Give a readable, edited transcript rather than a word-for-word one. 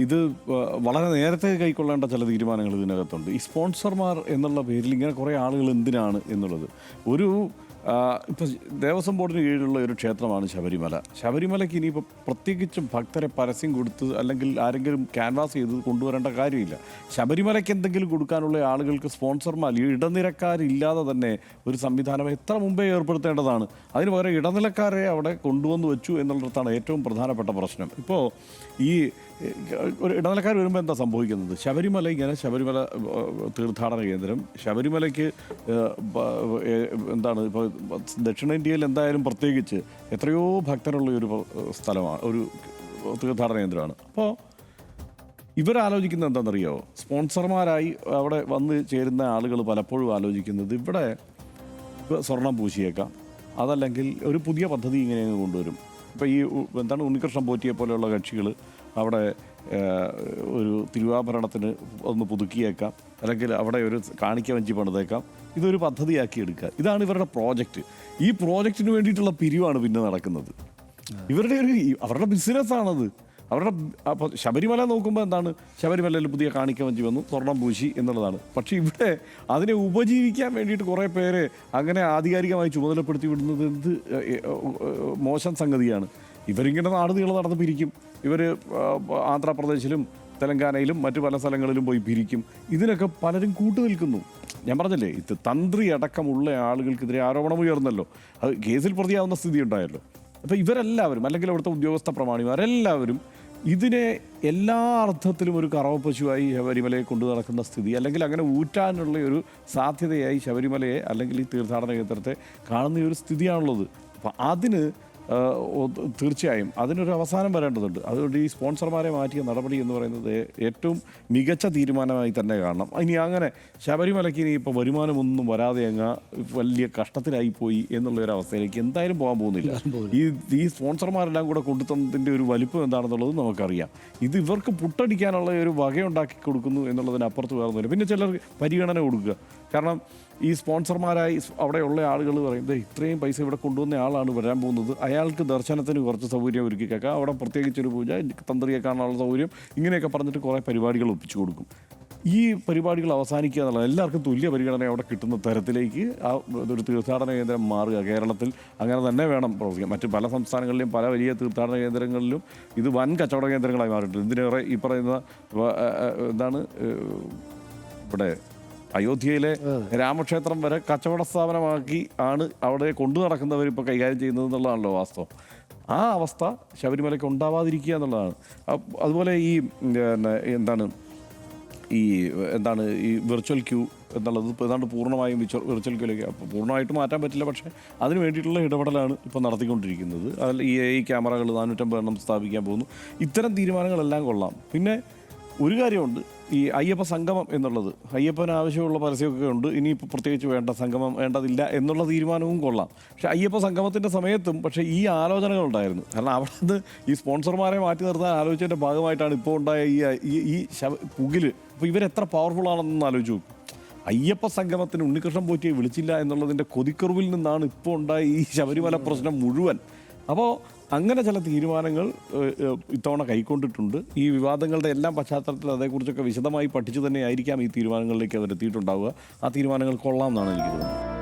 ഇത് വളരെ നേരത്തെ കൈക്കൊള്ളേണ്ട ചില തീരുമാനങ്ങൾ ഇതിനകത്തുണ്ട്. ഈ സ്പോൺസർമാർ എന്നുള്ള പേരിൽ ഇങ്ങനെ കുറേ ആളുകൾ എന്തിനാണ് എന്നുള്ളത്. ഒരു ഇപ്പോൾ ദേവസ്വം ബോർഡിന് കീഴിലുള്ള ഒരു ക്ഷേത്രമാണ് ശബരിമല. ശബരിമലയ്ക്ക് ഇനിയിപ്പോൾ പ്രത്യേകിച്ചും ഭക്തരെ പരസ്യം കൊടുത്ത് അല്ലെങ്കിൽ ആരെങ്കിലും ക്യാൻവാസ് ചെയ്ത് കൊണ്ടുവരേണ്ട കാര്യമില്ല. ശബരിമലയ്ക്ക് എന്തെങ്കിലും കൊടുക്കാനുള്ള ആളുകൾക്ക് സ്പോൺസർമാർ ഇടനിലക്കാരില്ലാതെ തന്നെ ഒരു സംവിധാനം എത്ര മുമ്പേ ഏർപ്പെടുത്തേണ്ടതാണ്. അതിന് പകരം ഇടനിലക്കാരെ അവിടെ കൊണ്ടുവന്ന് വെച്ചു എന്നുള്ളിടത്താണ് ഏറ്റവും പ്രധാനപ്പെട്ട പ്രശ്നം. ഇപ്പോൾ ഈ ഒരു ഇടനിലക്കാർ വരുമ്പോൾ എന്താ സംഭവിക്കുന്നത്? ശബരിമല ശബരിമല തീർത്ഥാടന കേന്ദ്രം, ശബരിമലയ്ക്ക് എന്താണ് ഇപ്പോൾ ദക്ഷിണേന്ത്യയിൽ എന്തായാലും പ്രത്യേകിച്ച് എത്രയോ ഭക്തരുള്ള ഒരു സ്ഥലമാണ്, ഒരു തീർത്ഥാടന കേന്ദ്രമാണ്. അപ്പോൾ ഇവരാലോചിക്കുന്നത് എന്താണെന്നറിയോ? സ്പോൺസർമാരായി അവിടെ വന്ന് ചേരുന്ന ആളുകൾ പലപ്പോഴും ആലോചിക്കുന്നത് ഇവിടെ സ്വർണം പൂശിയേക്കാം, അതല്ലെങ്കിൽ ഒരു പുതിയ പദ്ധതി ഇങ്ങനെ കൊണ്ടുവരും. ഇപ്പോൾ ഈ ഉണ്ണികൃഷ്ണൻ പോറ്റിയെ പോലെയുള്ള കക്ഷികൾ അവിടെ ഒരു തിരുവാഭരണത്തിന് ഒന്ന് പുതുക്കിയേക്കാം, അല്ലെങ്കിൽ അവിടെ ഒരു കാണിക്ക വഞ്ചി പണിതേക്കാം. ഇതൊരു പദ്ധതിയാക്കി എടുക്കുക. ഇതാണ് ഇവരുടെ പ്രോജക്റ്റ്. ഈ പ്രോജക്റ്റിന് വേണ്ടിയിട്ടുള്ള പിരിവാണ് പിന്നെ നടക്കുന്നത്. അവരുടെ ബിസിനസ്സാണത്. അപ്പോൾ ശബരിമല നോക്കുമ്പോൾ എന്താണ്, ശബരിമലയിൽ പുതിയ കാണിക്ക വഞ്ചി വന്നു, സ്വർണം പൂശി എന്നുള്ളതാണ്. പക്ഷേ ഇവിടെ അതിനെ ഉപജീവിക്കാൻ വേണ്ടിയിട്ട് കുറേ പേരെ അങ്ങനെ ആധികാരികമായി ചുമതലപ്പെടുത്തി വിടുന്നത് എന്ത് മോശം സംഗതിയാണ്. ഇവരിങ്ങനെ നാട് നീളം നടന്ന് പിരിക്കും. ഇവർ ആന്ധ്രാപ്രദേശിലും തെലങ്കാനയിലും മറ്റു പല സ്ഥലങ്ങളിലും പോയി പിരിക്കും. ഇതിനൊക്കെ പലരും കൂട്ടുനിൽക്കുന്നു. ഞാൻ പറഞ്ഞല്ലേ, ഇത് തന്ത്രി അടക്കമുള്ള ആളുകൾക്കെതിരെ ആരോപണം ഉയർന്നല്ലോ, അത് കേസിൽ പ്രതിയാവുന്ന സ്ഥിതി ഉണ്ടായല്ലോ. അപ്പോൾ ഇവരെല്ലാവരും, അല്ലെങ്കിൽ അവിടുത്തെ ഉദ്യോഗസ്ഥ പ്രമാണിമാരെല്ലാവരും ഇതിനെ എല്ലാ അർത്ഥത്തിലും ഒരു കറവ പശുവായി ശബരിമലയെ കൊണ്ടു നടക്കുന്ന സ്ഥിതി, അല്ലെങ്കിൽ അങ്ങനെ ഊറ്റാനുള്ള ഒരു സാധ്യതയായി ശബരിമലയെ അല്ലെങ്കിൽ ഈ തീർത്ഥാടന കേന്ദ്രത്തെ കാണുന്ന ഒരു സ്ഥിതിയാണുള്ളത്. അപ്പോൾ അതിന് തീർച്ചയായും അതിനൊരു അവസാനം വരേണ്ടതുണ്ട്. അതുകൊണ്ട് ഈ സ്പോൺസർമാരെ മാറ്റിയ നടപടി എന്ന് പറയുന്നത് ഏറ്റവും മികച്ച തീരുമാനമായി തന്നെ കാണണം. ഇനി അങ്ങനെ ശബരിമലയ്ക്ക് ഇനി ഇപ്പോൾ വരുമാനമൊന്നും വരാതെ അങ്ങ് വലിയ കഷ്ടത്തിലായിപ്പോയി എന്നുള്ളൊരവസ്ഥയിലേക്ക് എന്തായാലും പോകാൻ പോകുന്നില്ല. ഈ സ്പോൺസർമാരെല്ലാം കൂടെ കൊണ്ടുതന്നതിൻ്റെ ഒരു വലിപ്പം എന്താണെന്നുള്ളത് നമുക്കറിയാം. ഇത് ഇവർക്ക് പുട്ടടിക്കാനുള്ള ഒരു വകയുണ്ടാക്കി കൊടുക്കുന്നു എന്നുള്ളതിനപ്പുറത്ത് വേറൊന്നുമില്ല. പിന്നെ ചിലർ പരിഗണന കൊടുക്കുക. കാരണം ഈ സ്പോൺസർമാരായി അവിടെയുള്ള ആളുകൾ പറയുന്നത് ഇത്രയും പൈസ ഇവിടെ കൊണ്ടുവന്ന ആളാണ് വരാൻ പോകുന്നത്, അയാൾക്ക് ദർശനത്തിന് കുറച്ച് സൗകര്യം ഒരുക്കി കേൾക്കാം, അവിടെ പ്രത്യേകിച്ചൊരു പൂജ, തന്ത്രിയെ കാണാനുള്ള സൗകര്യം, ഇങ്ങനെയൊക്കെ പറഞ്ഞിട്ട് കുറേ പരിപാടികൾ ഒപ്പിച്ചു കൊടുക്കും. ഈ പരിപാടികൾ അവസാനിക്കുക എന്നുള്ളത് എല്ലാവർക്കും തുല്യ പരിഗണന അവിടെ കിട്ടുന്ന തരത്തിലേക്ക് ഒരു തീർത്ഥാടന കേന്ദ്രം മാറുക. കേരളത്തിൽ അങ്ങനെ തന്നെ വേണം പ്രവർത്തിക്കാൻ. മറ്റ് പല സംസ്ഥാനങ്ങളിലും പല വലിയ തീർത്ഥാടന കേന്ദ്രങ്ങളിലും ഇത് വൻ കച്ചവട കേന്ദ്രങ്ങളായി മാറിയിട്ടുണ്ട്. ഇതിനേറെ ഈ പറയുന്ന ഇവിടെ അയോധ്യയിലെ രാമക്ഷേത്രം വരെ കച്ചവട സ്ഥാപനമാക്കി ആണ് അവിടെ കൊണ്ടു നടക്കുന്നവർ ഇപ്പോൾ കൈകാര്യം ചെയ്യുന്നത് എന്നുള്ളതാണല്ലോ വാസ്തവം. ആ അവസ്ഥ ശബരിമലയ്ക്ക് ഉണ്ടാവാതിരിക്കുക എന്നുള്ളതാണ്. അതുപോലെ ഈ ഈ വിർച്വൽ ക്യൂ എന്നുള്ളത് ഇപ്പോൾ ഏതാണ്ട് പൂർണ്ണമായും വിർച്വൽ ക്യൂലേക്ക് പൂർണ്ണമായിട്ട് മാറ്റാൻ പറ്റില്ല. പക്ഷേ അതിന് വേണ്ടിയിട്ടുള്ള ഇടപെടലാണ് ഇപ്പോൾ നടത്തിക്കൊണ്ടിരിക്കുന്നത്. അതിൽ ഈ ക്യാമറകൾ 450 എണ്ണം സ്ഥാപിക്കാൻ പോകുന്നു. ഇത്തരം തീരുമാനങ്ങളെല്ലാം കൊള്ളാം. പിന്നെ ഒരു കാര്യമുണ്ട്, ഈ അയ്യപ്പ സംഗമം എന്നുള്ളത്, അയ്യപ്പന് ആവശ്യമുള്ള പരസ്യമൊക്കെ ഉണ്ട്, ഇനിയിപ്പോൾ പ്രത്യേകിച്ച് സംഗമം വേണ്ടതില്ല എന്നുള്ള തീരുമാനവും കൊള്ളാം. പക്ഷേ അയ്യപ്പ സംഗമത്തിൻ്റെ സമയത്തും പക്ഷേ ഈ ആലോചനകളുണ്ടായിരുന്നു. കാരണം അവിടെ നിന്ന് ഈ സ്പോൺസർമാരെ മാറ്റി നിർത്താൻ ആലോചിച്ചതിൻ്റെ ഭാഗമായിട്ടാണ് ഇപ്പോൾ ഉണ്ടായ ഈ പുകില്. അപ്പോൾ ഇവരെത്ര പവർഫുൾ ആണെന്നൊന്ന് ആലോചിച്ച് നോക്കും. അയ്യപ്പ സംഗമത്തിന് ഉണ്ണികൃഷ്ണൻ പോറ്റിയെ വിളിച്ചില്ല എന്നുള്ളതിൻ്റെ കൊതിക്കുറവിൽ നിന്നാണ് ഇപ്പോൾ ഉണ്ടായ ഈ ശബരിമല പ്രശ്നം മുഴുവൻ. അപ്പോൾ അങ്ങനെ ചില തീരുമാനങ്ങൾ ഇത്തവണ കൈക്കൊണ്ടിട്ടുണ്ട്. ഈ വിവാദങ്ങളുടെ എല്ലാം പശ്ചാത്തലത്തിൽ അതേക്കുറിച്ചൊക്കെ വിശദമായി പഠിച്ചു തന്നെയായിരിക്കാം ഈ തീരുമാനങ്ങളിലേക്ക് അവരെത്തിയിട്ടുണ്ടാവുക. ആ തീരുമാനങ്ങൾ കൊള്ളാം എന്നാണ് എനിക്ക് തോന്നുന്നത്.